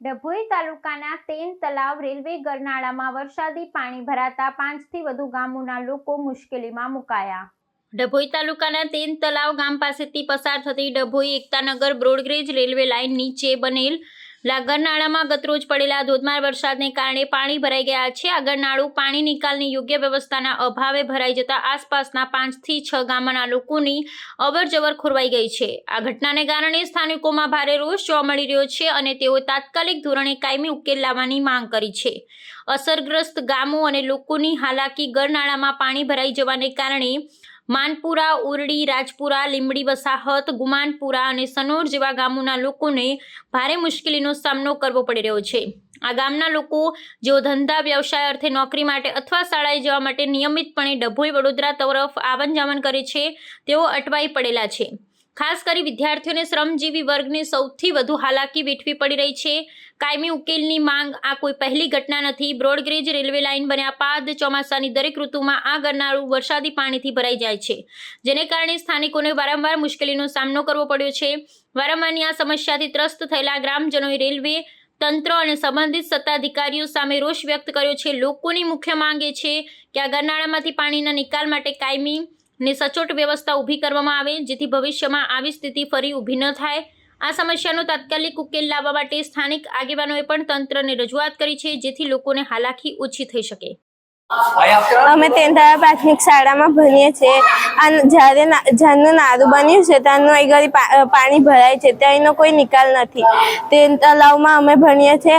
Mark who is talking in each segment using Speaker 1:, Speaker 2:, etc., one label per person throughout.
Speaker 1: ડભોઈ તાલુકાના તેન તલાવ રેલવે ગરનાળામાં વરસાદી પાણી ભરાતા 5 થી વધુ ગામોના લોકો મુશ્કેલીમાં મુકાયા। ડભોઈ તાલુકાના તેન તલાવ ગામ પાસેથી પસાર થતી Dabhoi Ektanagar broad gauge railway line નીચે બનેલ ગરનાળામાં ગતરોજ પડેલા ધોધમાર વરસાદને કારણે પાણી ભરાઈ ગયા છે। આ ગરનાળું પાણી નિકાલની યોગ્ય વ્યવસ્થાના અભાવે ભરાઈ જતા આસપાસના 5 થી 6 ગામના લોકોની અવરજવર ખોરવાઈ ગઈ છે। આ ઘટનાને કારણે સ્થાનિકોમાં ભારે રોષ જોવા મળી રહ્યો છે અને તેઓ તાત્કાલિક ધોરણે કાયમી ઉકેલ લાવવાની માંગ કરી છે। અસરગ્રસ્ત ગામો અને લોકોની હાલાકી ગરનાળામાં પાણી ભરાઈ જવાને કારણે માનપુરા, ઉરડી, રાજપુરા, લીમડી વસાહત, ગુમાનપુરા અને સનોર જેવા ગામોના લોકોને ભારે મુશ્કેલીનો સામનો કરવો પડી રહ્યો છે। આ ગામના લોકો જેઓ ધંધા વ્યવસાય અર્થે નોકરી માટે અથવા શાળાએ જવા માટે નિયમિતપણે ડભોઈ વડોદરા તરફ આવન જાવન કરે છે તેઓ અટવાઈ પડેલા છે। ખાસ કરી વિદ્યાર્થીઓને શ્રમજીવી વર્ગને સૌથી વધુ હાલાકી વેઠવી પડી રહી છે। કાયમી ઉકેલની માંગ આ કોઈ પહેલી ઘટના નથી। બ્રોડગેજ રેલવે લાઇન બન્યા બાદ ચોમાસાની દરેક ઋતુમાં આ ગરનાળું વરસાદી પાણીથી ભરાઈ જાય છે, જેને કારણે સ્થાનિકોને વારંવાર મુશ્કેલીનો સામનો કરવો પડ્યો છે। વારંવારની આ સમસ્યાથી ત્રસ્ત થયેલા ગ્રામજનોએ રેલવે તંત્ર અને સંબંધિત સત્તાધિકારીઓ સામે રોષ વ્યક્ત કર્યો છે। લોકોની મુખ્ય માંગ એ છે કે આ ગરનાળામાંથી પાણીના નિકાલ માટે કાયમી ને સચોટ વ્યવસ્થા ઊભી કરવામાં આવે, જેથી ભવિષ્યમાં આવી સ્થિતિ ફરી ઊભી ન થાય। આ સમસ્યાનો તાત્કાલિક ઉકેલ લાવવા માટે સ્થાનિક આગેવાનોએ પણ તંત્રને રજૂઆત કરી છે, જેથી લોકોને હાલાકી ઓછી થઈ શકે।
Speaker 2: અમે તેંધારા પ્રાથમિક શાળામાં ભણીએ છીએ અને જ્યારનું નારું બન્યું છે ત્યારનું અહીં ઘડી પાણી ભરાય છે, ત્યાંનો કોઈ નિકાલ નથી। તેન તલાવમાં અમે ભણીએ છીએ,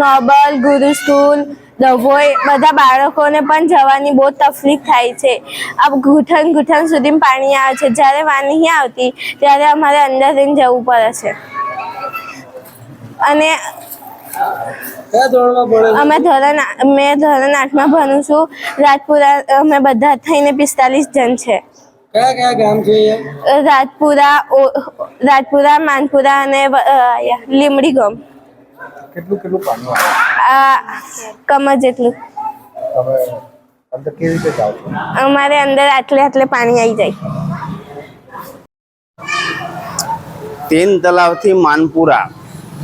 Speaker 2: નોબલ, ગુરુ સ્કૂલ, ડભોઈ બધા બાળકોને પણ જવાની બહુ તકલીફ થાય છે। આ ઘૂંટણ સુધી પાણી આવે છે, જ્યારે વાર નહીં આવતી ત્યારે અમારે અંદર જઈને જવું પડે છે। અને મેં ધોરણ 8માં ભણું છું। રાજપુરા અમે બધા થઈને 45 જણ છે।
Speaker 3: કયા ગામ છે?
Speaker 2: રાજપુરા, માનપુરા અને લીમડી ગામ।
Speaker 3: કેટલું પાણી આવે?
Speaker 2: કમર જેટલું।
Speaker 3: તમે અંદર કેવી રીતે જાવ છો?
Speaker 2: અમારે અંદર આટલે પાણી આવી જાય।
Speaker 4: તેન તલાવથી માનપુરા,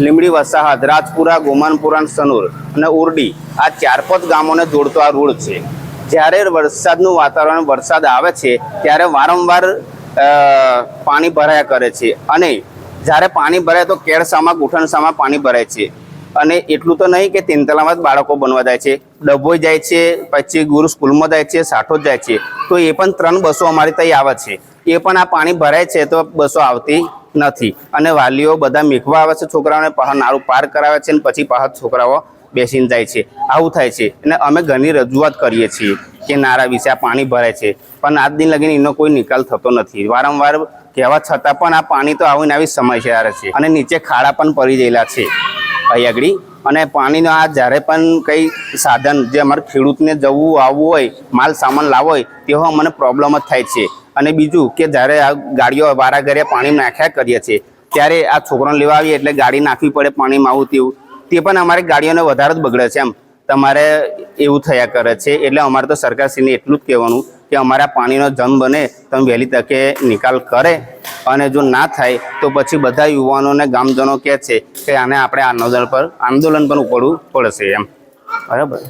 Speaker 4: લીમડી વસાહત, રાજપુરા, ગુમાનપુરા, સનોર અને ઉરડી આ 4-5 ગામોને જોડતો આ રોડ છે। જ્યારે વરસાદનું વાતાવરણ વરસાદ આવે છે ત્યારે વારંવાર પાણી ભરાયા કરે છે અને જ્યારે પાણી ભરાય તો કેળસામાં ઘૂંટણસામાં પાણી ભરાય છે। અને એટલું તો નહીં કે તેન તલાવમાં જ બાળકો બનવા જાય છે, ડભોઈ જાય છે, પછી ગુરુ સ્કૂલમાં જાય છે, સાઠોદ જાય છે, તો એ પણ 3 બસો અમારી ત્યાં આવે છે। એ પણ આ પાણી ભરાય છે તો બસો આવતી નથી અને વાલીઓ બધા મેકવા આવે છે છોકરાઓને, પાછા નાળું પાર કરાવે છે અને પછી પાછા છોકરાઓ બેસીને જાય છે। આવું થાય છે અને અમે ઘણી રજૂઆત કરીએ છીએ કે નાળા વિશે આ પાણી ભરાય છે, પણ આજ દિન લગીને એનો કોઈ નિકાલ થતો નથી। વારંવાર કહેવા છતાં પણ આ પાણી તો આવીને આવી સમસ્યા રહે છે અને નીચે ખાડા પણ પડી ગયેલા છે અહીં આગળ। અને પાણીનો આ જ્યારે પણ કંઈ સાધન જે અમારે ખેડૂતને જવું આવવું હોય, માલ સામાન લાવવો હોય તેવો અમને પ્રોબ્લેમ જ થાય છે। અને બીજું કે જ્યારે આ ગાડીઓ વારા ઘરે પાણી નાખ્યા કરીએ છીએ ત્યારે આ છોકરાને લેવા આવીએ એટલે ગાડી નાખવી પડે પાણીમાં આવું તેવું, તે પણ અમારી ગાડીઓને વધારે જ બગડે છે। એમ તમારે એવું થયા કરે છે। એટલે અમારે તો સરકારશ્રીને એટલું જ કહેવાનું કે અમારા પાણીનો જમ બને તમે વહેલી તકે નિકાલ કરે, અને જો ના થાય તો પછી બધા યુવાનોને ગામજનો કહે છે કે આને આપણે આંદોલન પણ ઉપડવું પડશે એમ, બરાબર।